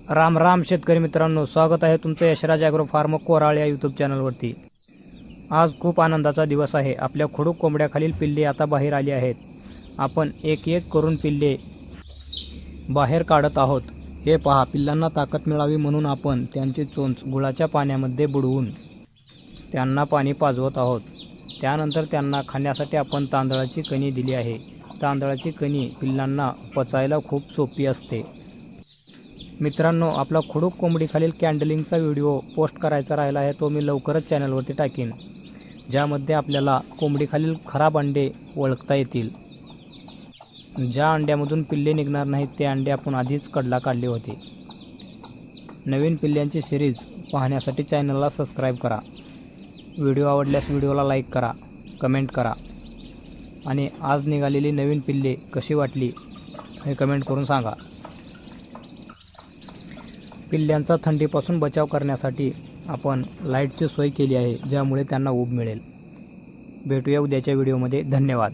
राम राम शेतकरी मित्रांनो, स्वागत आहे तुमचं यशराज ॲग्रो फार्म कोराळ या यूट्यूब चॅनलवरती। आज खूप आनंदाचा दिवस आहे। आपल्या खुडूक कोंबड्याखालील पिल्ले आता बाहेर आली आहेत। आपण एक एक करून पिल्ले बाहेर काढत आहोत। हे पहा, पिल्लांना ताकद मिळावी म्हणून आपण त्यांची चोंच गुळाच्या पाण्यामध्ये बुडवून त्यांना पाणी पाजवत आहोत। त्यानंतर त्यांना खाण्यासाठी आपण तांदळाची कणी दिली आहे। तांदळाची कणी पिल्लांना पचायला खूप सोपी असते। मित्रांनो, आपला खुडूक कोंबडीखालील कॅन्डलिंगचा व्हिडिओ पोस्ट करायचा राहिला आहे, तो मी लवकरच चॅनलवरती टाकीन, ज्यामध्ये आपल्याला कोंबडीखालील खराब अंडे ओळखता येतील। ज्या अंड्यामधून पिल्ले निघणार नाहीत ते अंडे आपण आधीच कडला काढले होते। नवीन पिल्ल्यांची सिरीज पाहण्यासाठी चॅनलला सबस्क्राईब करा। व्हिडिओ आवडल्यास व्हिडिओला लाईक करा, कमेंट करा आणि आज निघालेली नवीन पिल्ले कशी वाटली हे कमेंट करून सांगा। पिल्ल्यांचा थंडीपासून बचाव करण्यासाठी आपण लाईटची सोय केली आहे, ज्यामुळे त्यांना ऊब मिळेल। भेटूया उद्याच्या व्हिडिओमध्ये। धन्यवाद।